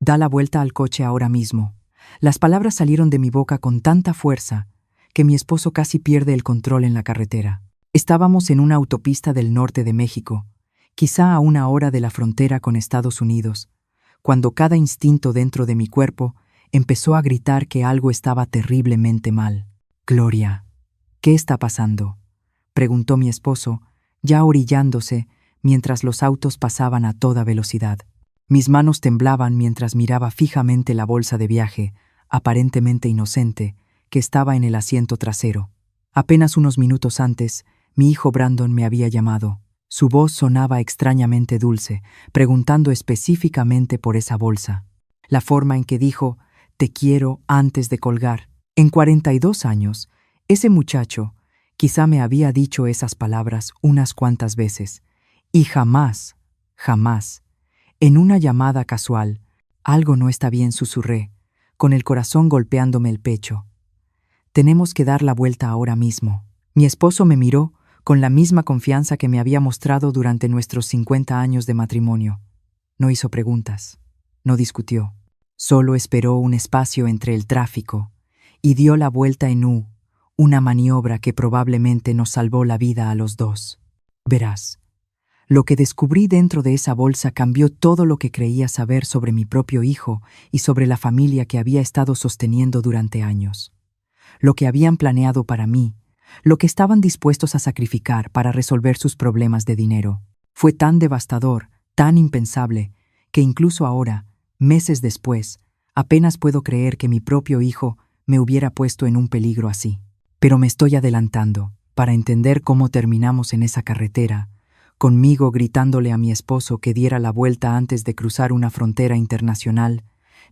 Da la vuelta al coche ahora mismo. Las palabras salieron de mi boca con tanta fuerza que mi esposo casi pierde el control en la carretera. Estábamos en una autopista del norte de México, quizá a 1 hora de la frontera con Estados Unidos, cuando cada instinto dentro de mi cuerpo empezó a gritar que algo estaba terriblemente mal. «Gloria, ¿qué está pasando?», preguntó mi esposo, ya orillándose mientras los autos pasaban a toda velocidad. Mis manos temblaban mientras miraba fijamente la bolsa de viaje, aparentemente inocente, que estaba en el asiento trasero. Apenas unos minutos antes, mi hijo Brandon me había llamado. Su voz sonaba extrañamente dulce, preguntando específicamente por esa bolsa. La forma en que dijo «te quiero» antes de colgar. En 42 años, ese muchacho quizá me había dicho esas palabras unas cuantas veces, y jamás, en una llamada casual, «algo no está bien», susurré, con el corazón golpeándome el pecho. «Tenemos que dar la vuelta ahora mismo». Mi esposo me miró con la misma confianza que me había mostrado durante nuestros 50 años de matrimonio. No hizo preguntas, no discutió, solo esperó un espacio entre el tráfico y dio la vuelta en U, una maniobra que probablemente nos salvó la vida a los dos. Verás, lo que descubrí dentro de esa bolsa cambió todo lo que creía saber sobre mi propio hijo y sobre la familia que había estado sosteniendo durante años. Lo que habían planeado para mí, lo que estaban dispuestos a sacrificar para resolver sus problemas de dinero. Fue tan devastador, tan impensable, que incluso ahora, meses después, apenas puedo creer que mi propio hijo me hubiera puesto en un peligro así. Pero me estoy adelantando para entender cómo terminamos en esa carretera, conmigo gritándole a mi esposo que diera la vuelta antes de cruzar una frontera internacional.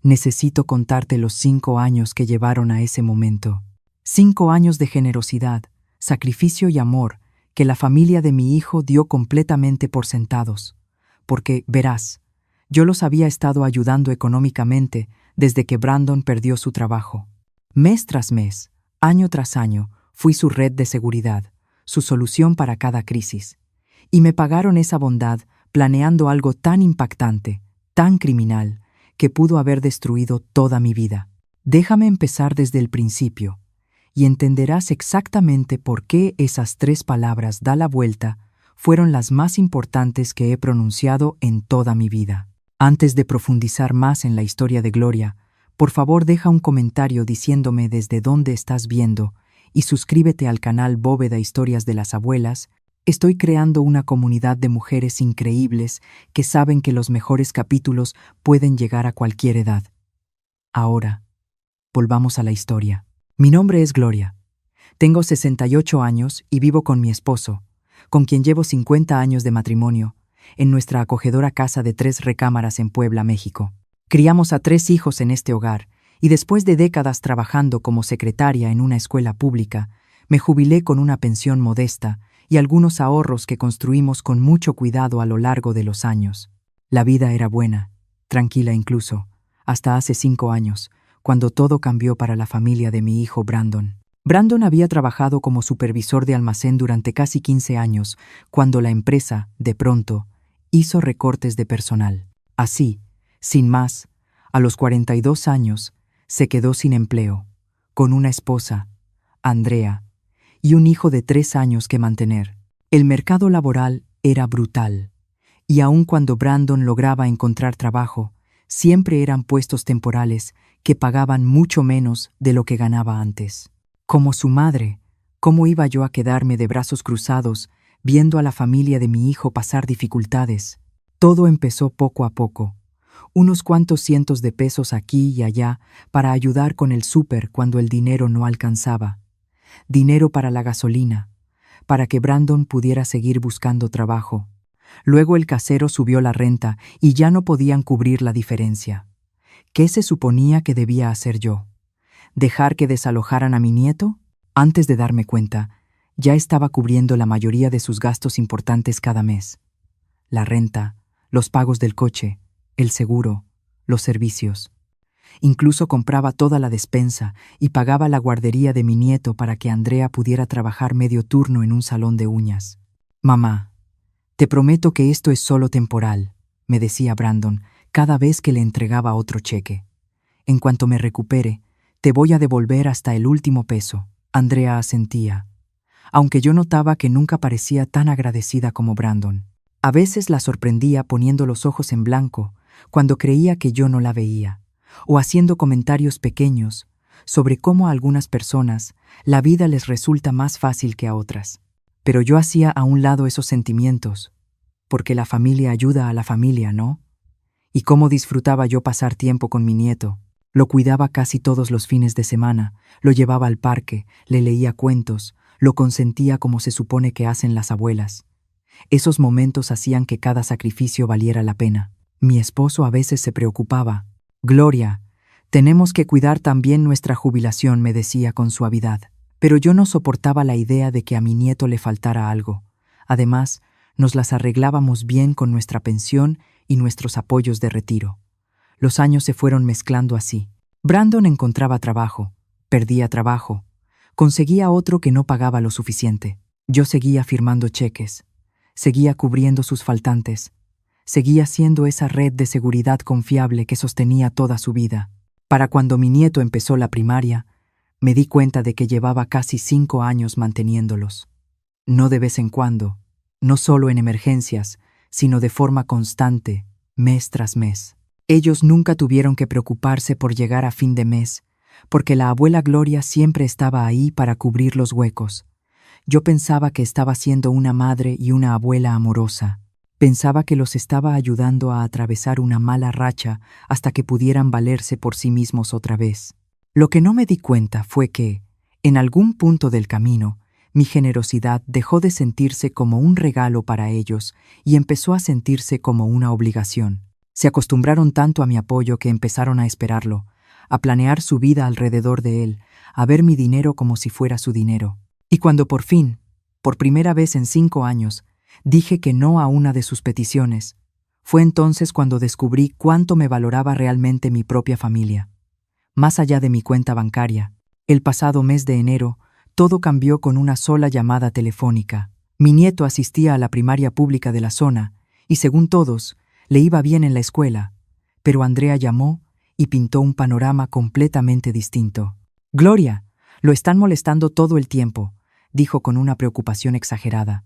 Necesito contarte los 5 años que llevaron a ese momento. 5 años de generosidad, sacrificio y amor que la familia de mi hijo dio completamente por sentados. Porque, verás, yo los había estado ayudando económicamente desde que Brandon perdió su trabajo. Mes tras mes, año tras año, fui su red de seguridad, su solución para cada crisis. Y me pagaron esa bondad planeando algo tan impactante, tan criminal, que pudo haber destruido toda mi vida. Déjame empezar desde el principio, y entenderás exactamente por qué esas 3 palabras «da la vuelta» fueron las más importantes que he pronunciado en toda mi vida. Antes de profundizar más en la historia de Gloria, por favor deja un comentario diciéndome desde dónde estás viendo y suscríbete al canal Bóveda Historias de las Abuelas. Estoy creando una comunidad de mujeres increíbles que saben que los mejores capítulos pueden llegar a cualquier edad. Ahora, volvamos a la historia. Mi nombre es Gloria. Tengo 68 años y vivo con mi esposo, con quien llevo 50 años de matrimonio, en nuestra acogedora casa de 3 recámaras en Puebla, México. Criamos a 3 hijos en este hogar y después de décadas trabajando como secretaria en una escuela pública, me jubilé con una pensión modesta y algunos ahorros que construimos con mucho cuidado a lo largo de los años. La vida era buena, tranquila incluso, hasta hace 5 años, cuando todo cambió para la familia de mi hijo Brandon. Brandon había trabajado como supervisor de almacén durante casi 15 años, cuando la empresa, de pronto, hizo recortes de personal. Así, sin más, a los 42 años, se quedó sin empleo, con una esposa, Andrea, y un hijo de 3 años que mantener. El mercado laboral era brutal, y aun cuando Brandon lograba encontrar trabajo, siempre eran puestos temporales que pagaban mucho menos de lo que ganaba antes. Como su madre, ¿cómo iba yo a quedarme de brazos cruzados viendo a la familia de mi hijo pasar dificultades? Todo empezó poco a poco. Unos cuantos cientos de pesos aquí y allá para ayudar con el súper cuando el dinero no alcanzaba. Dinero para la gasolina, para que Brandon pudiera seguir buscando trabajo. Luego el casero subió la renta y ya no podían cubrir la diferencia. ¿Qué se suponía que debía hacer yo? ¿Dejar que desalojaran a mi nieto? Antes de darme cuenta, ya estaba cubriendo la mayoría de sus gastos importantes cada mes. La renta, los pagos del coche, el seguro, los servicios. Incluso compraba toda la despensa y pagaba la guardería de mi nieto para que Andrea pudiera trabajar medio turno en un salón de uñas. «Mamá, te prometo que esto es solo temporal», me decía Brandon, cada vez que le entregaba otro cheque. En cuanto me recupere, te voy a devolver hasta el último peso. Andrea asentía, aunque yo notaba que nunca parecía tan agradecida como Brandon. A veces la sorprendía poniendo los ojos en blanco cuando creía que yo no la veía, o haciendo comentarios pequeños sobre cómo a algunas personas la vida les resulta más fácil que a otras. Pero yo hacía a un lado esos sentimientos, porque la familia ayuda a la familia, ¿no? Y cómo disfrutaba yo pasar tiempo con mi nieto. Lo cuidaba casi todos los fines de semana, lo llevaba al parque, le leía cuentos, lo consentía como se supone que hacen las abuelas. Esos momentos hacían que cada sacrificio valiera la pena. Mi esposo a veces se preocupaba. Gloria, tenemos que cuidar también nuestra jubilación, me decía con suavidad. Pero yo no soportaba la idea de que a mi nieto le faltara algo. Además, nos las arreglábamos bien con nuestra pensión y nuestros apoyos de retiro. Los años se fueron mezclando así. Brandon encontraba trabajo, perdía trabajo, conseguía otro que no pagaba lo suficiente. Yo seguía firmando cheques, seguía cubriendo sus faltantes, seguía siendo esa red de seguridad confiable que sostenía toda su vida. Para cuando mi nieto empezó la primaria, me di cuenta de que llevaba casi 5 años manteniéndolos. No de vez en cuando, no solo en emergencias, sino de forma constante, mes tras mes. Ellos nunca tuvieron que preocuparse por llegar a fin de mes, porque la abuela Gloria siempre estaba ahí para cubrir los huecos. Yo pensaba que estaba siendo una madre y una abuela amorosa. Pensaba que los estaba ayudando a atravesar una mala racha hasta que pudieran valerse por sí mismos otra vez. Lo que no me di cuenta fue que, en algún punto del camino, mi generosidad dejó de sentirse como un regalo para ellos y empezó a sentirse como una obligación. Se acostumbraron tanto a mi apoyo que empezaron a esperarlo, a planear su vida alrededor de él, a ver mi dinero como si fuera su dinero. Y cuando por fin, por primera vez en 5 años, dije que no a una de sus peticiones, fue entonces cuando descubrí cuánto me valoraba realmente mi propia familia. Más allá de mi cuenta bancaria, el pasado mes de enero, todo cambió con una sola llamada telefónica. Mi nieto asistía a la primaria pública de la zona y, según todos, le iba bien en la escuela, pero Andrea llamó y pintó un panorama completamente distinto. «Gloria, lo están molestando todo el tiempo», dijo con una preocupación exagerada.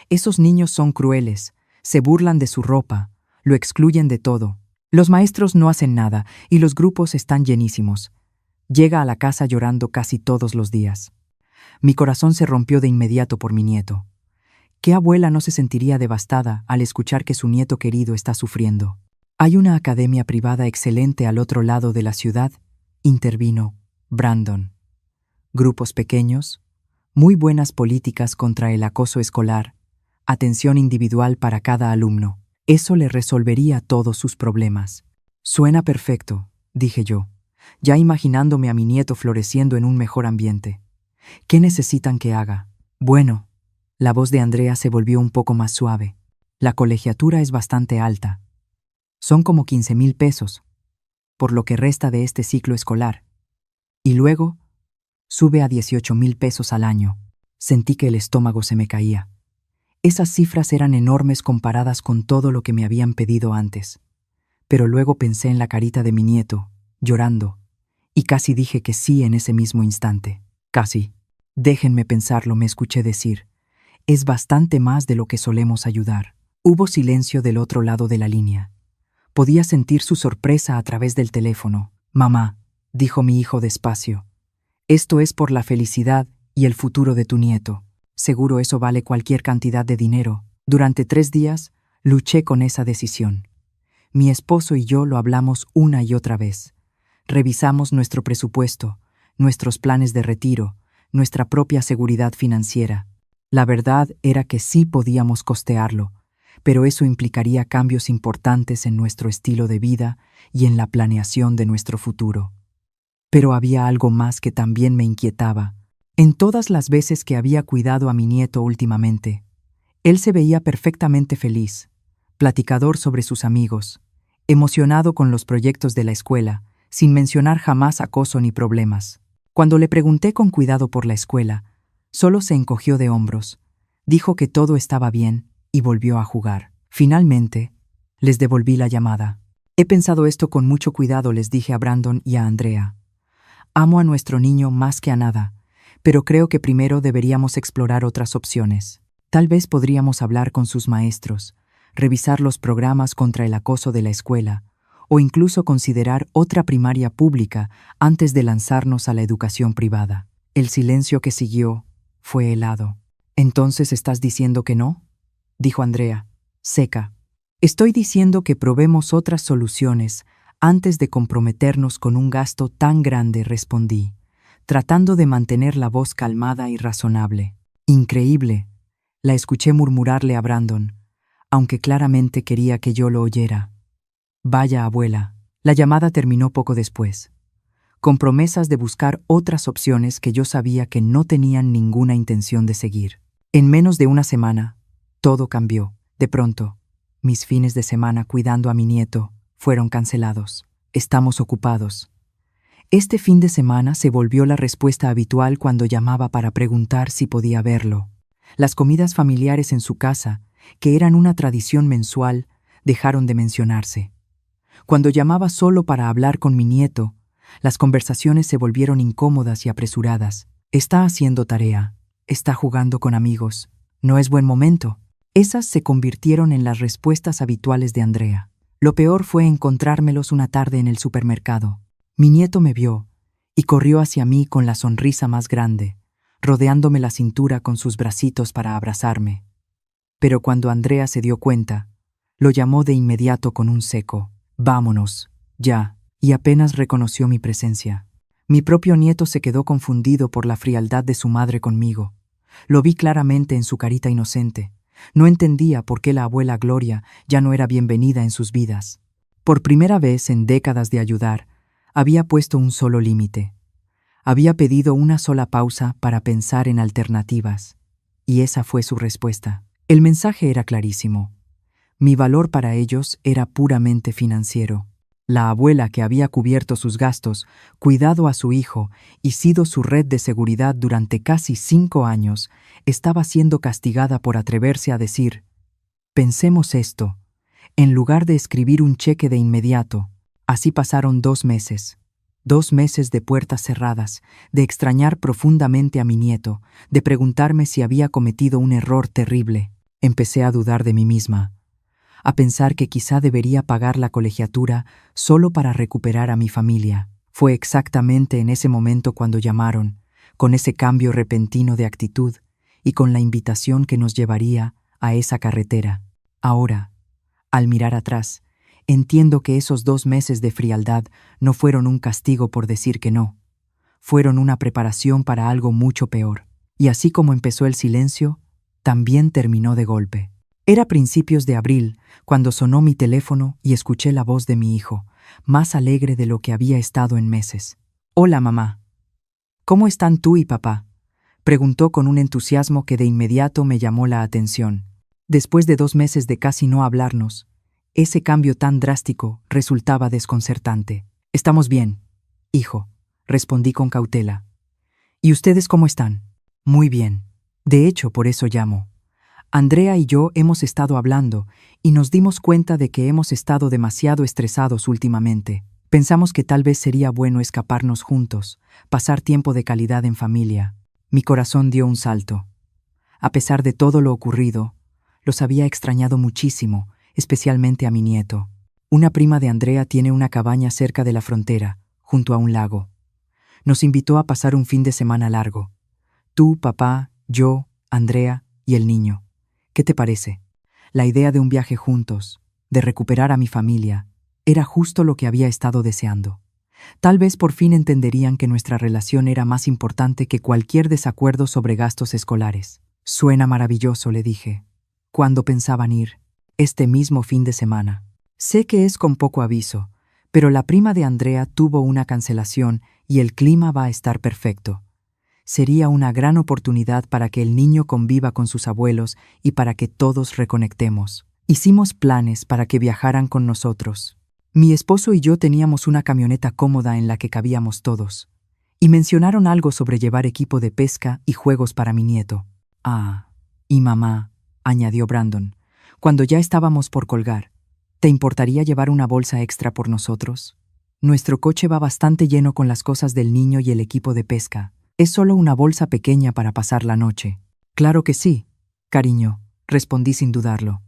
«Esos niños son crueles, se burlan de su ropa, lo excluyen de todo. Los maestros no hacen nada y los grupos están llenísimos. Llega a la casa llorando casi todos los días». Mi corazón se rompió de inmediato por mi nieto. ¿Qué abuela no se sentiría devastada al escuchar que su nieto querido está sufriendo? «Hay una academia privada excelente al otro lado de la ciudad», intervino Brandon. «Grupos pequeños, muy buenas políticas contra el acoso escolar, atención individual para cada alumno. Eso le resolvería todos sus problemas». «Suena perfecto», dije yo, ya imaginándome a mi nieto floreciendo en un mejor ambiente. «¿Qué necesitan que haga?» «Bueno», la voz de Andrea se volvió un poco más suave. «La colegiatura es bastante alta. Son como 15,000 pesos, por lo que resta de este ciclo escolar. Y luego, sube a 18,000 pesos al año». Sentí que el estómago se me caía. Esas cifras eran enormes comparadas con todo lo que me habían pedido antes. Pero luego pensé en la carita de mi nieto, llorando, y casi dije que sí en ese mismo instante. «Casi. Déjenme pensarlo», me escuché decir. «Es bastante más de lo que solemos ayudar». Hubo silencio del otro lado de la línea. Podía sentir su sorpresa a través del teléfono. «Mamá», dijo mi hijo despacio, «esto es por la felicidad y el futuro de tu nieto. Seguro eso vale cualquier cantidad de dinero». Durante 3 días, luché con esa decisión. Mi esposo y yo lo hablamos una y otra vez. Revisamos nuestro presupuesto, nuestros planes de retiro, nuestra propia seguridad financiera. La verdad era que sí podíamos costearlo, pero eso implicaría cambios importantes en nuestro estilo de vida y en la planeación de nuestro futuro. Pero había algo más que también me inquietaba. En todas las veces que había cuidado a mi nieto últimamente, él se veía perfectamente feliz, platicador sobre sus amigos, emocionado con los proyectos de la escuela, sin mencionar jamás acoso ni problemas. Cuando le pregunté con cuidado por la escuela, solo se encogió de hombros, dijo que todo estaba bien y volvió a jugar. Finalmente, les devolví la llamada. He pensado esto con mucho cuidado, les dije a Brandon y a Andrea. Amo a nuestro niño más que a nada, pero creo que primero deberíamos explorar otras opciones. Tal vez podríamos hablar con sus maestros, revisar los programas contra el acoso de la escuela, o incluso considerar otra primaria pública antes de lanzarnos a la educación privada. El silencio que siguió fue helado. ¿Entonces estás diciendo que no?, dijo Andrea, seca. Estoy diciendo que probemos otras soluciones antes de comprometernos con un gasto tan grande, respondí, tratando de mantener la voz calmada y razonable. Increíble, la escuché murmurarle a Brandon, aunque claramente quería que yo lo oyera. Vaya, abuela. La llamada terminó poco después, con promesas de buscar otras opciones que yo sabía que no tenían ninguna intención de seguir. En menos de una semana, todo cambió. De pronto, mis fines de semana cuidando a mi nieto fueron cancelados. Estamos ocupados. Este fin de semana se volvió la respuesta habitual cuando llamaba para preguntar si podía verlo. Las comidas familiares en su casa, que eran una tradición mensual, dejaron de mencionarse. Cuando llamaba solo para hablar con mi nieto, las conversaciones se volvieron incómodas y apresuradas. Está haciendo tarea, está jugando con amigos, no es buen momento. Esas se convirtieron en las respuestas habituales de Andrea. Lo peor fue encontrármelos una tarde en el supermercado. Mi nieto me vio y corrió hacia mí con la sonrisa más grande, rodeándome la cintura con sus bracitos para abrazarme. Pero cuando Andrea se dio cuenta, lo llamó de inmediato con un seco «Vámonos, ya», y apenas reconoció mi presencia. Mi propio nieto se quedó confundido por la frialdad de su madre conmigo. Lo vi claramente en su carita inocente. No entendía por qué la abuela Gloria ya no era bienvenida en sus vidas. Por primera vez en décadas de ayudar, había puesto un solo límite. Había pedido una sola pausa para pensar en alternativas, y esa fue su respuesta. El mensaje era clarísimo. Mi valor para ellos era puramente financiero. La abuela que había cubierto sus gastos, cuidado a su hijo y sido su red de seguridad durante casi 5 años, estaba siendo castigada por atreverse a decir: «Pensemos esto», en lugar de escribir un cheque de inmediato. Así pasaron 2 meses. 2 meses de puertas cerradas, de extrañar profundamente a mi nieto, de preguntarme si había cometido un error terrible. Empecé a dudar de mí misma, a pensar que quizá debería pagar la colegiatura solo para recuperar a mi familia. Fue exactamente en ese momento cuando llamaron, con ese cambio repentino de actitud y con la invitación que nos llevaría a esa carretera. Ahora, al mirar atrás, entiendo que esos 2 meses de frialdad no fueron un castigo por decir que no. Fueron una preparación para algo mucho peor. Y así como empezó el silencio, también terminó de golpe. Era principios de abril, cuando sonó mi teléfono y escuché la voz de mi hijo, más alegre de lo que había estado en meses. «Hola, mamá. ¿Cómo están tú y papá?», preguntó con un entusiasmo que de inmediato me llamó la atención. Después de 2 meses de casi no hablarnos, ese cambio tan drástico resultaba desconcertante. «Estamos bien, hijo», respondí con cautela. «¿Y ustedes cómo están?». «Muy bien. De hecho, por eso llamo. Andrea y yo hemos estado hablando y nos dimos cuenta de que hemos estado demasiado estresados últimamente. Pensamos que tal vez sería bueno escaparnos juntos, pasar tiempo de calidad en familia». Mi corazón dio un salto. A pesar de todo lo ocurrido, los había extrañado muchísimo, especialmente a mi nieto. Una prima de Andrea tiene una cabaña cerca de la frontera, junto a un lago. Nos invitó a pasar un fin de semana largo. Tú, papá, yo, Andrea y el niño. ¿Qué te parece? La idea de un viaje juntos, de recuperar a mi familia, era justo lo que había estado deseando. Tal vez por fin entenderían que nuestra relación era más importante que cualquier desacuerdo sobre gastos escolares. «Suena maravilloso», le dije. «¿Cuándo pensaban ir?» «Este mismo fin de semana». Sé que es con poco aviso, pero la prima de Andrea tuvo una cancelación y el clima va a estar perfecto. Sería una gran oportunidad para que el niño conviva con sus abuelos y para que todos reconectemos. Hicimos planes para que viajaran con nosotros. Mi esposo y yo teníamos una camioneta cómoda en la que cabíamos todos, y mencionaron algo sobre llevar equipo de pesca y juegos para mi nieto. «Ah, y mamá», añadió Brandon, cuando ya estábamos por colgar. ¿Te importaría llevar una bolsa extra por nosotros? Nuestro coche va bastante lleno con las cosas del niño y el equipo de pesca. Es solo una bolsa pequeña para pasar la noche. Claro que sí, cariño, respondí sin dudarlo.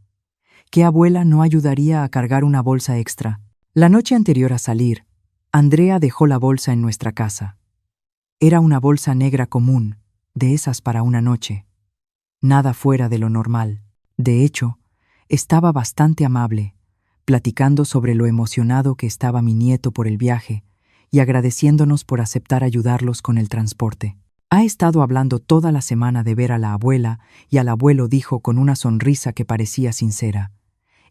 ¿Qué abuela no ayudaría a cargar una bolsa extra? La noche anterior a salir, Andrea dejó la bolsa en nuestra casa. Era una bolsa negra común, de esas para una noche. Nada fuera de lo normal. De hecho, estaba bastante amable, platicando sobre lo emocionado que estaba mi nieto por el viaje y agradeciéndonos por aceptar ayudarlos con el transporte. Ha estado hablando toda la semana de ver a la abuela y al abuelo dijo con una sonrisa que parecía sincera: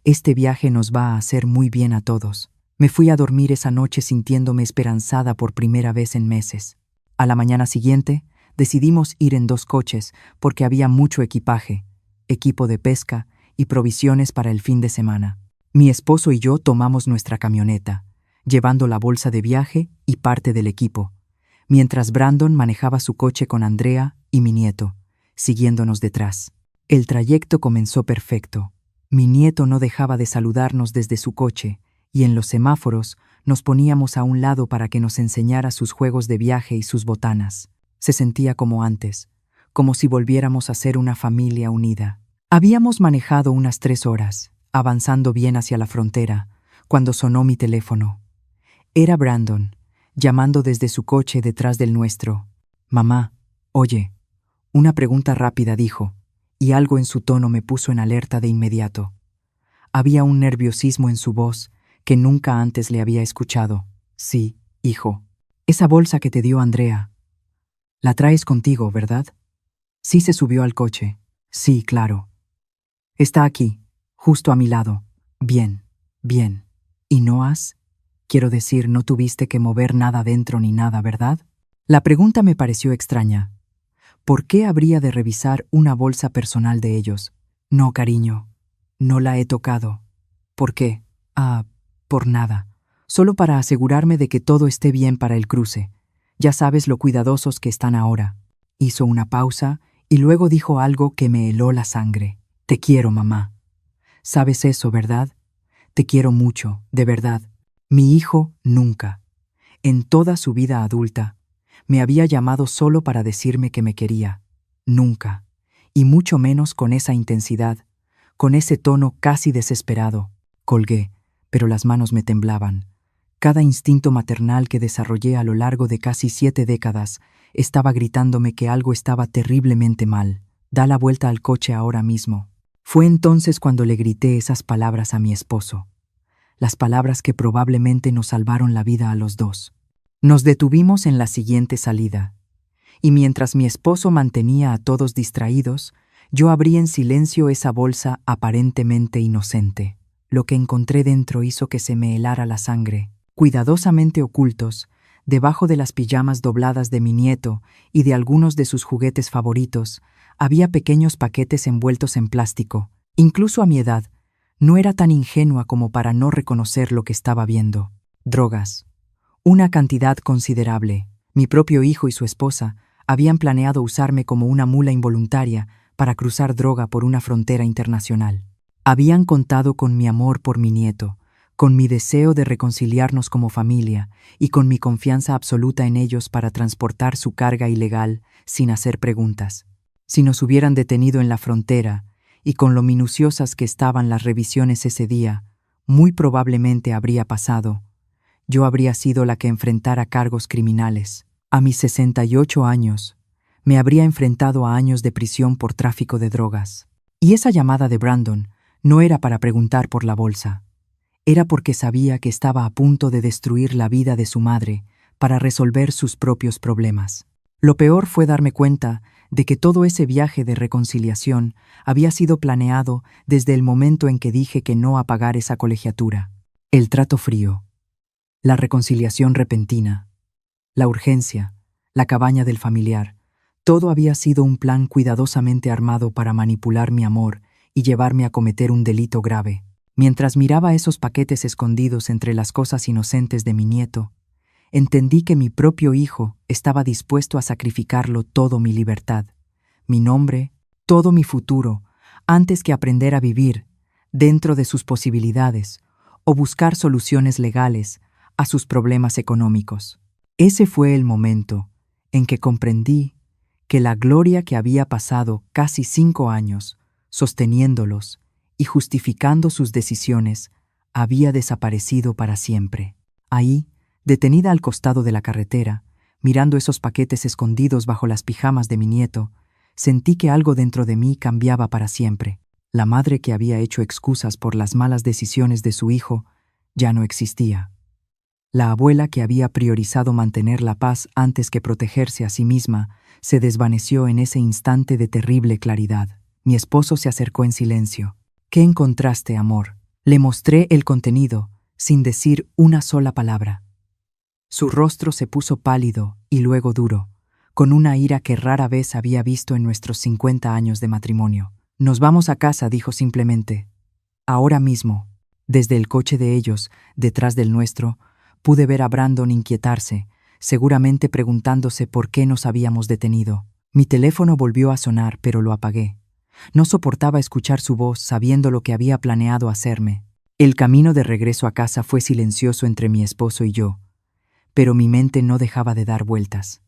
«Este viaje nos va a hacer muy bien a todos». Me fui a dormir esa noche sintiéndome esperanzada por primera vez en meses. A la mañana siguiente, decidimos ir en 2 coches porque había mucho equipaje, equipo de pesca y provisiones para el fin de semana. Mi esposo y yo tomamos nuestra camioneta, llevando la bolsa de viaje y parte del equipo, mientras Brandon manejaba su coche con Andrea y mi nieto, siguiéndonos detrás. El trayecto comenzó perfecto. Mi nieto no dejaba de saludarnos desde su coche, y en los semáforos nos poníamos a un lado para que nos enseñara sus juegos de viaje y sus botanas. Se sentía como antes, como si volviéramos a ser una familia unida. Habíamos manejado unas 3 horas, avanzando bien hacia la frontera, cuando sonó mi teléfono. Era Brandon, llamando desde su coche detrás del nuestro. «Mamá, oye». Una pregunta rápida dijo, y algo en su tono me puso en alerta de inmediato. Había un nerviosismo en su voz que nunca antes le había escuchado. «Sí, hijo. Esa bolsa que te dio Andrea. La traes contigo, ¿verdad?» Sí, se subió al coche. «Sí, claro. Está aquí, justo a mi lado. Bien, bien. ¿Y no has? Quiero decir, no tuviste que mover nada dentro ni nada, ¿verdad?» La pregunta me pareció extraña. ¿Por qué habría de revisar una bolsa personal de ellos? «No, cariño. No la he tocado». «¿Por qué?» Por nada. Solo para asegurarme de que todo esté bien para el cruce. Ya sabes lo cuidadosos que están ahora». Hizo una pausa y luego dijo algo que me heló la sangre. «Te quiero, mamá. Sabes eso, ¿verdad? Te quiero mucho, de verdad». Mi hijo nunca, en toda su vida adulta, me había llamado solo para decirme que me quería. Nunca. Y mucho menos con esa intensidad, con ese tono casi desesperado. Colgué, pero las manos me temblaban. Cada instinto maternal que desarrollé a lo largo de casi 7 décadas estaba gritándome que algo estaba terriblemente mal. «Da la vuelta al coche ahora mismo». Fue entonces cuando le grité esas palabras a mi esposo. Las palabras que probablemente nos salvaron la vida a los dos. Nos detuvimos en la siguiente salida, y mientras mi esposo mantenía a todos distraídos, yo abrí en silencio esa bolsa aparentemente inocente. Lo que encontré dentro hizo que se me helara la sangre. Cuidadosamente ocultos, debajo de las pijamas dobladas de mi nieto y de algunos de sus juguetes favoritos, había pequeños paquetes envueltos en plástico. Incluso a mi edad, no era tan ingenua como para no reconocer lo que estaba viendo. Drogas. Una cantidad considerable. Mi propio hijo y su esposa habían planeado usarme como una mula involuntaria para cruzar droga por una frontera internacional. Habían contado con mi amor por mi nieto, con mi deseo de reconciliarnos como familia y con mi confianza absoluta en ellos para transportar su carga ilegal sin hacer preguntas. Si nos hubieran detenido en la frontera, y con lo minuciosas que estaban las revisiones ese día, muy probablemente habría pasado. Yo habría sido la que enfrentara cargos criminales. A mis 68 años, me habría enfrentado a años de prisión por tráfico de drogas. Y esa llamada de Brandon no era para preguntar por la bolsa. Era porque sabía que estaba a punto de destruir la vida de su madre para resolver sus propios problemas. Lo peor fue darme cuenta de que todo ese viaje de reconciliación había sido planeado desde el momento en que dije que no a pagar esa colegiatura. El trato frío, la reconciliación repentina, la urgencia, la cabaña del familiar, todo había sido un plan cuidadosamente armado para manipular mi amor y llevarme a cometer un delito grave. Mientras miraba esos paquetes escondidos entre las cosas inocentes de mi nieto, entendí que mi propio hijo estaba dispuesto a sacrificarlo todo: mi libertad, mi nombre, todo mi futuro, antes que aprender a vivir, dentro de sus posibilidades, o buscar soluciones legales a sus problemas económicos. Ese fue el momento en que comprendí que la Gloria que había pasado casi 5 años sosteniéndolos y justificando sus decisiones había desaparecido para siempre. Ahí, detenida al costado de la carretera, mirando esos paquetes escondidos bajo las pijamas de mi nieto, sentí que algo dentro de mí cambiaba para siempre. La madre que había hecho excusas por las malas decisiones de su hijo ya no existía. La abuela que había priorizado mantener la paz antes que protegerse a sí misma se desvaneció en ese instante de terrible claridad. Mi esposo se acercó en silencio. ¿Qué encontraste, amor? Le mostré el contenido, sin decir una sola palabra. Su rostro se puso pálido y luego duro, con una ira que rara vez había visto en nuestros 50 años de matrimonio. Nos vamos a casa, dijo simplemente. Ahora mismo. Desde el coche de ellos, detrás del nuestro, pude ver a Brandon inquietarse, seguramente preguntándose por qué nos habíamos detenido. Mi teléfono volvió a sonar, pero lo apagué. No soportaba escuchar su voz sabiendo lo que había planeado hacerme. El camino de regreso a casa fue silencioso entre mi esposo y yo, pero mi mente no dejaba de dar vueltas.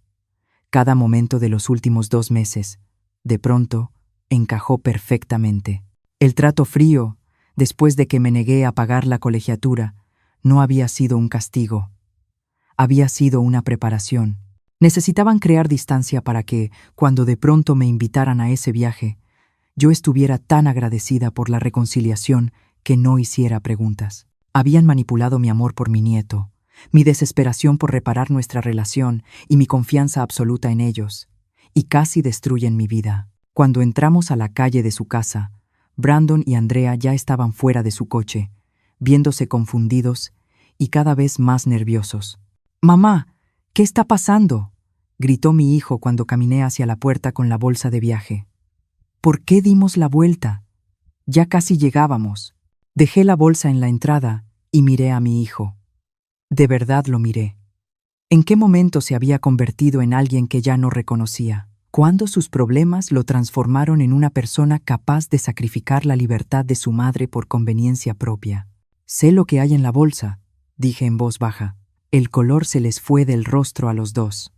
Cada momento de los últimos 2 meses, de pronto, encajó perfectamente. El trato frío, después de que me negué a pagar la colegiatura, no había sido un castigo. Había sido una preparación. Necesitaban crear distancia para que, cuando de pronto me invitaran a ese viaje, yo estuviera tan agradecida por la reconciliación que no hiciera preguntas. Habían manipulado mi amor por mi nieto, mi desesperación por reparar nuestra relación y mi confianza absoluta en ellos, y casi destruyen mi vida. Cuando entramos a la calle de su casa, Brandon y Andrea ya estaban fuera de su coche, viéndose confundidos y cada vez más nerviosos. «Mamá, ¿qué está pasando?», gritó mi hijo cuando caminé hacia la puerta con la bolsa de viaje. «¿Por qué dimos la vuelta? Ya casi llegábamos». Dejé la bolsa en la entrada y miré a mi hijo. De verdad lo miré. ¿En qué momento se había convertido en alguien que ya no reconocía? ¿Cuándo sus problemas lo transformaron en una persona capaz de sacrificar la libertad de su madre por conveniencia propia? «Sé lo que hay en la bolsa», dije en voz baja. El color se les fue del rostro a los dos.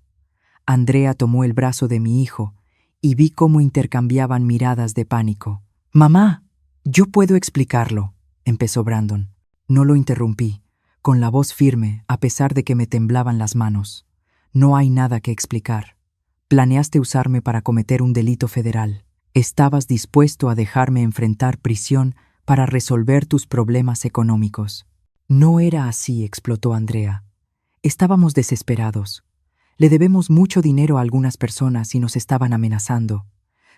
Andrea tomó el brazo de mi hijo y vi cómo intercambiaban miradas de pánico. «Mamá, yo puedo explicarlo», empezó Brandon. No lo interrumpí, con la voz firme, a pesar de que me temblaban las manos. «No hay nada que explicar. Planeaste usarme para cometer un delito federal. Estabas dispuesto a dejarme enfrentar prisión para resolver tus problemas económicos». «No era así», explotó Andrea. «Estábamos desesperados. Le debemos mucho dinero a algunas personas y nos estaban amenazando.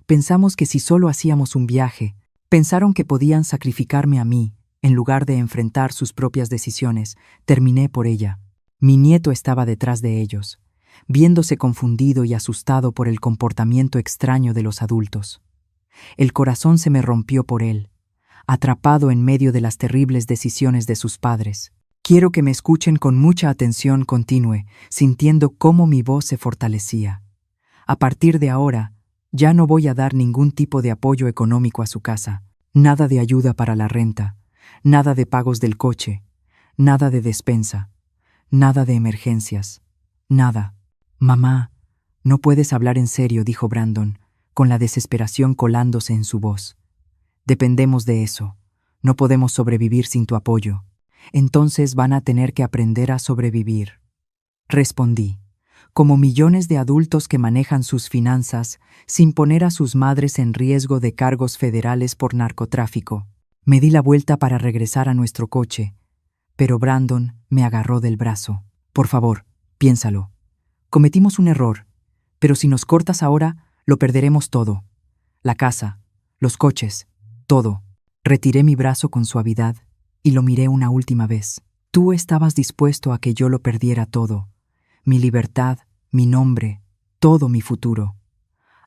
Pensamos que si solo hacíamos un viaje, pensaron que podían sacrificarme a mí, en lugar de enfrentar sus propias decisiones. Terminé por ella». Mi nieto estaba detrás de ellos, viéndose confundido y asustado por el comportamiento extraño de los adultos. El corazón se me rompió por él, atrapado en medio de las terribles decisiones de sus padres. Quiero que me escuchen con mucha atención, continué, sintiendo cómo mi voz se fortalecía. A partir de ahora, ya no voy a dar ningún tipo de apoyo económico a su casa, nada de ayuda para la renta, nada de pagos del coche, nada de despensa, nada de emergencias, nada. «Mamá, no puedes hablar en serio», dijo Brandon, con la desesperación colándose en su voz. «Dependemos de eso. No podemos sobrevivir sin tu apoyo. Entonces van a tener que aprender a sobrevivir». Respondí, como millones de adultos que manejan sus finanzas sin poner a sus madres en riesgo de cargos federales por narcotráfico. Me di la vuelta para regresar a nuestro coche, pero Brandon me agarró del brazo. «Por favor, piénsalo. Cometimos un error, pero si nos cortas ahora, lo perderemos todo. La casa, los coches, todo». Retiré mi brazo con suavidad y lo miré una última vez. «Tú estabas dispuesto a que yo lo perdiera todo. Mi libertad, mi nombre, todo mi futuro.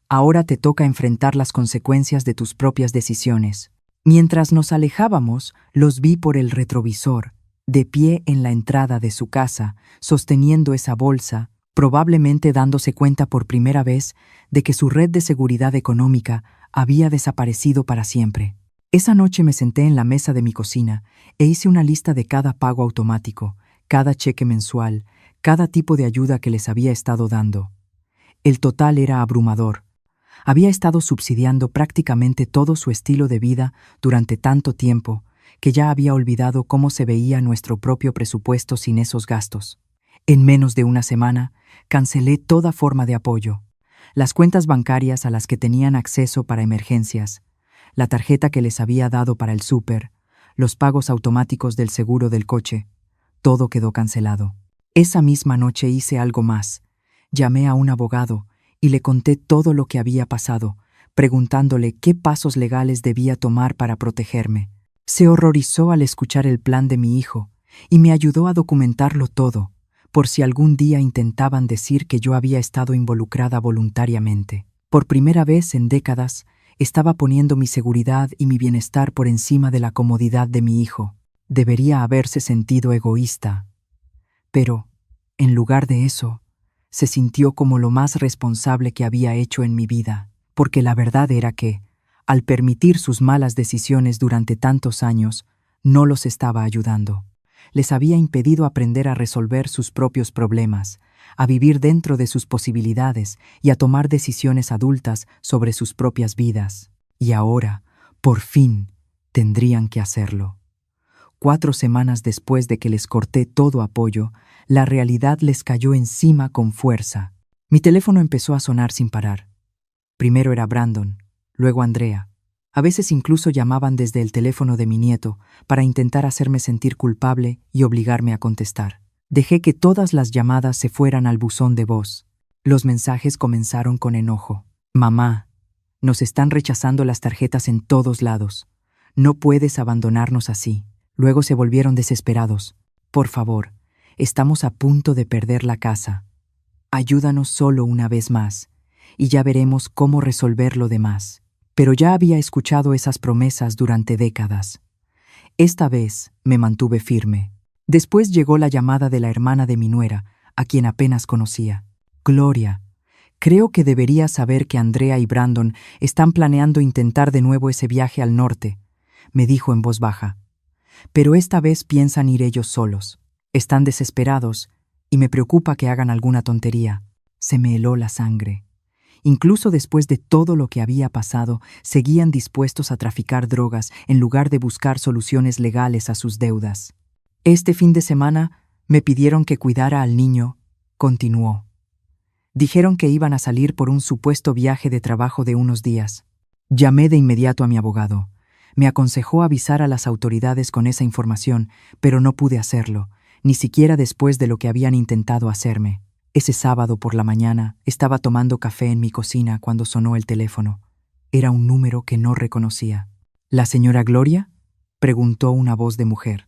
Ahora te toca enfrentar las consecuencias de tus propias decisiones». Mientras nos alejábamos, los vi por el retrovisor, de pie en la entrada de su casa, sosteniendo esa bolsa, probablemente dándose cuenta por primera vez de que su red de seguridad económica había desaparecido para siempre. Esa noche me senté en la mesa de mi cocina e hice una lista de cada pago automático, cada cheque mensual, cada tipo de ayuda que les había estado dando. El total era abrumador. Había estado subsidiando prácticamente todo su estilo de vida durante tanto tiempo que ya había olvidado cómo se veía nuestro propio presupuesto sin esos gastos. En menos de una semana, cancelé toda forma de apoyo. Las cuentas bancarias a las que tenían acceso para emergencias, la tarjeta que les había dado para el súper, los pagos automáticos del seguro del coche, todo quedó cancelado. Esa misma noche hice algo más. Llamé a un abogado y le conté todo lo que había pasado, preguntándole qué pasos legales debía tomar para protegerme. Se horrorizó al escuchar el plan de mi hijo y me ayudó a documentarlo todo, por si algún día intentaban decir que yo había estado involucrada voluntariamente. Por primera vez en décadas, estaba poniendo mi seguridad y mi bienestar por encima de la comodidad de mi hijo. Debería haberse sentido egoísta. Pero, en lugar de eso, se sintió como lo más responsable que había hecho en mi vida, porque la verdad era que, al permitir sus malas decisiones durante tantos años, no los estaba ayudando. Les había impedido aprender a resolver sus propios problemas, a vivir dentro de sus posibilidades y a tomar decisiones adultas sobre sus propias vidas. Y ahora, por fin, tendrían que hacerlo. 4 semanas después de que les corté todo apoyo, la realidad les cayó encima con fuerza. Mi teléfono empezó a sonar sin parar. Primero era Brandon, luego Andrea. A veces incluso llamaban desde el teléfono de mi nieto para intentar hacerme sentir culpable y obligarme a contestar. Dejé que todas las llamadas se fueran al buzón de voz. Los mensajes comenzaron con enojo. Mamá, nos están rechazando las tarjetas en todos lados. No puedes abandonarnos así. Luego se volvieron desesperados. Por favor, estamos a punto de perder la casa. Ayúdanos solo una vez más, y ya veremos cómo resolver lo demás. Pero ya había escuchado esas promesas durante décadas. Esta vez me mantuve firme. Después llegó la llamada de la hermana de mi nuera, a quien apenas conocía. Gloria, creo que deberías saber que Andrea y Brandon están planeando intentar de nuevo ese viaje al norte, me dijo en voz baja. Pero esta vez piensan ir ellos solos. Están desesperados y me preocupa que hagan alguna tontería. Se me heló la sangre. Incluso después de todo lo que había pasado, seguían dispuestos a traficar drogas en lugar de buscar soluciones legales a sus deudas. Este fin de semana me pidieron que cuidara al niño, continuó. Dijeron que iban a salir por un supuesto viaje de trabajo de unos días. Llamé de inmediato a mi abogado. Me aconsejó avisar a las autoridades con esa información, pero no pude hacerlo, ni siquiera después de lo que habían intentado hacerme. Ese sábado por la mañana estaba tomando café en mi cocina cuando sonó el teléfono. Era un número que no reconocía. ¿La señora Gloria?, preguntó una voz de mujer.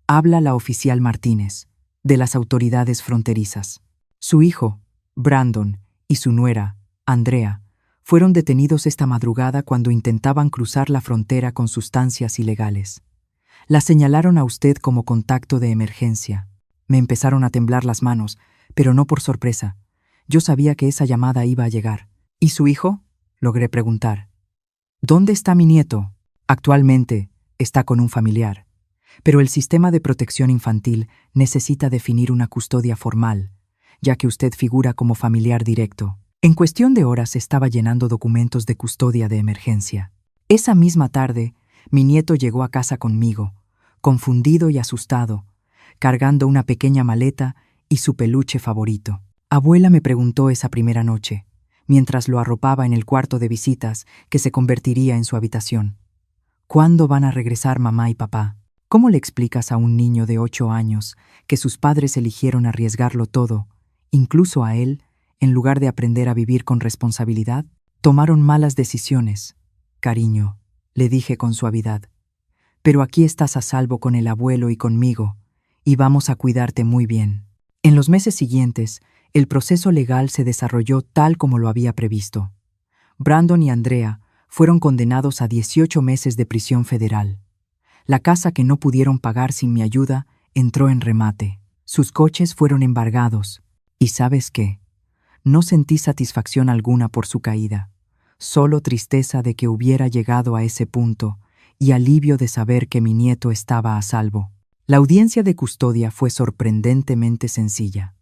Habla la oficial Martínez, de las autoridades fronterizas. Su hijo, Brandon, y su nuera, Andrea, fueron detenidos esta madrugada cuando intentaban cruzar la frontera con sustancias ilegales. La señalaron a usted como contacto de emergencia. Me empezaron a temblar las manos, pero no por sorpresa. Yo sabía que esa llamada iba a llegar. ¿Y su hijo?, logré preguntar. ¿Dónde está mi nieto? Actualmente está con un familiar, pero el sistema de protección infantil necesita definir una custodia formal, ya que usted figura como familiar directo. En cuestión de horas estaba llenando documentos de custodia de emergencia. Esa misma tarde, mi nieto llegó a casa conmigo, confundido y asustado, cargando una pequeña maleta y su peluche favorito. Abuela me preguntó esa primera noche, mientras lo arropaba en el cuarto de visitas que se convertiría en su habitación. ¿Cuándo van a regresar mamá y papá? ¿Cómo le explicas a un niño de 8 años que sus padres eligieron arriesgarlo todo, incluso a él, en lugar de aprender a vivir con responsabilidad? Tomaron malas decisiones, cariño, le dije con suavidad. Pero aquí estás a salvo con el abuelo y conmigo, y vamos a cuidarte muy bien. En los meses siguientes, el proceso legal se desarrolló tal como lo había previsto. Brandon y Andrea fueron condenados a 18 meses de prisión federal. La casa que no pudieron pagar sin mi ayuda entró en remate. Sus coches fueron embargados. ¿Y sabes qué? No sentí satisfacción alguna por su caída, solo tristeza de que hubiera llegado a ese punto y alivio de saber que mi nieto estaba a salvo. La audiencia de custodia fue sorprendentemente sencilla.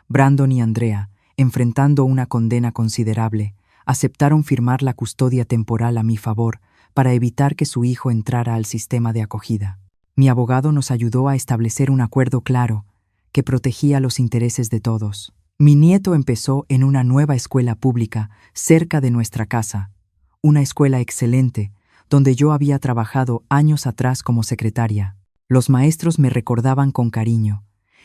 Brandon y Andrea, enfrentando una condena considerable, aceptaron firmar la custodia temporal a mi favor para evitar que su hijo entrara al sistema de acogida. Mi abogado nos ayudó a establecer un acuerdo claro que protegía los intereses de todos. Mi nieto empezó en una nueva escuela pública cerca de nuestra casa, una escuela excelente, donde yo había trabajado años atrás como secretaria. Los maestros me recordaban con cariño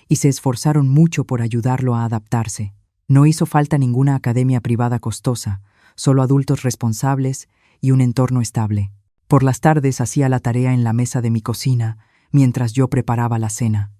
y se esforzaron mucho por ayudarlo a adaptarse. No hizo falta ninguna academia privada costosa, solo adultos responsables y un entorno estable. Por las tardes hacía la tarea en la mesa de mi cocina mientras yo preparaba la cena.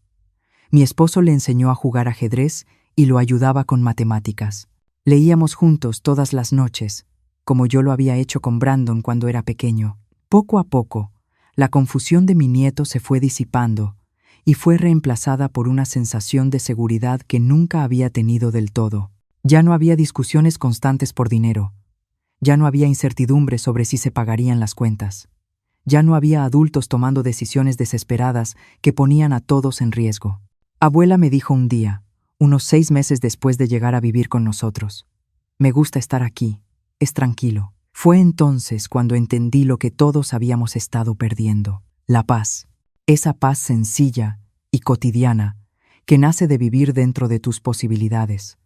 Mi esposo le enseñó a jugar ajedrez y lo ayudaba con matemáticas. Leíamos juntos todas las noches, como yo lo había hecho con Brandon cuando era pequeño. Poco a poco, la confusión de mi nieto se fue disipando y fue reemplazada por una sensación de seguridad que nunca había tenido del todo. Ya no había discusiones constantes por dinero. Ya no había incertidumbre sobre si se pagarían las cuentas. Ya no había adultos tomando decisiones desesperadas que ponían a todos en riesgo. Abuela me dijo un día, unos 6 meses después de llegar a vivir con nosotros: «Me gusta estar aquí, es tranquilo». Fue entonces cuando entendí lo que todos habíamos estado perdiendo: la paz. Esa paz sencilla y cotidiana que nace de vivir dentro de tus posibilidades,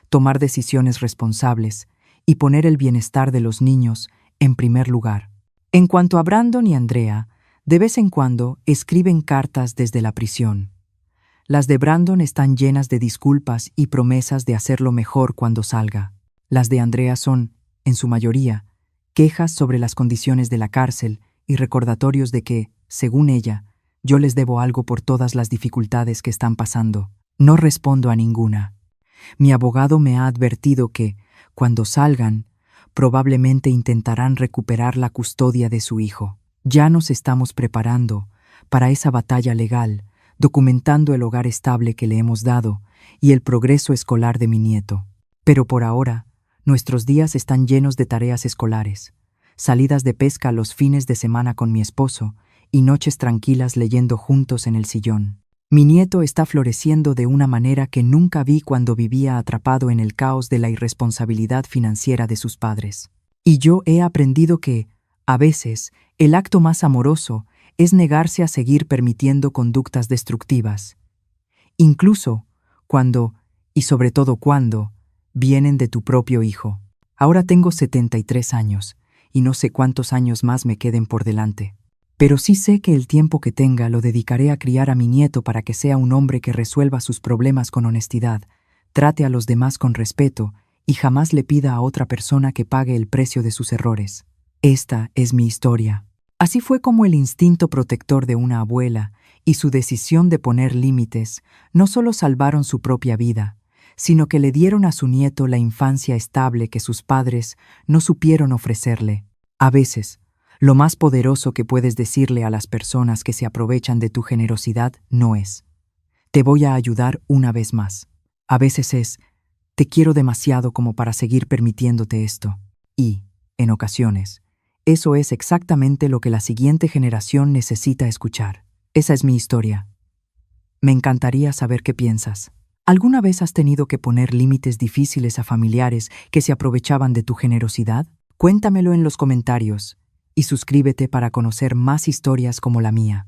tomar decisiones responsables y poner el bienestar de los niños en primer lugar. En cuanto a Brandon y Andrea, de vez en cuando escriben cartas desde la prisión. Las de Brandon están llenas de disculpas y promesas de hacerlo mejor cuando salga. Las de Andrea son, en su mayoría, quejas sobre las condiciones de la cárcel y recordatorios de que, según ella, yo les debo algo por todas las dificultades que están pasando. No respondo a ninguna. Mi abogado me ha advertido que, cuando salgan, probablemente intentarán recuperar la custodia de su hijo. Ya nos estamos preparando para esa batalla legal, documentando el hogar estable que le hemos dado y el progreso escolar de mi nieto. Pero por ahora, nuestros días están llenos de tareas escolares, salidas de pesca los fines de semana con mi esposo y noches tranquilas leyendo juntos en el sillón. Mi nieto está floreciendo de una manera que nunca vi cuando vivía atrapado en el caos de la irresponsabilidad financiera de sus padres. Y yo he aprendido que, a veces, el acto más amoroso es negarse a seguir permitiendo conductas destructivas, incluso cuando, y sobre todo cuando, vienen de tu propio hijo. Ahora tengo 73 años, y no sé cuántos años más me queden por delante. Pero sí sé que el tiempo que tenga lo dedicaré a criar a mi nieto para que sea un hombre que resuelva sus problemas con honestidad, trate a los demás con respeto y jamás le pida a otra persona que pague el precio de sus errores. Esta es mi historia. Así fue como el instinto protector de una abuela y su decisión de poner límites no solo salvaron su propia vida, sino que le dieron a su nieto la infancia estable que sus padres no supieron ofrecerle. A veces, lo más poderoso que puedes decirle a las personas que se aprovechan de tu generosidad no es: «Te voy a ayudar una vez más». A veces es: «Te quiero demasiado como para seguir permitiéndote esto». Y, en ocasiones, eso es exactamente lo que la siguiente generación necesita escuchar. Esa es mi historia. Me encantaría saber qué piensas. ¿Alguna vez has tenido que poner límites difíciles a familiares que se aprovechaban de tu generosidad? Cuéntamelo en los comentarios y suscríbete para conocer más historias como la mía.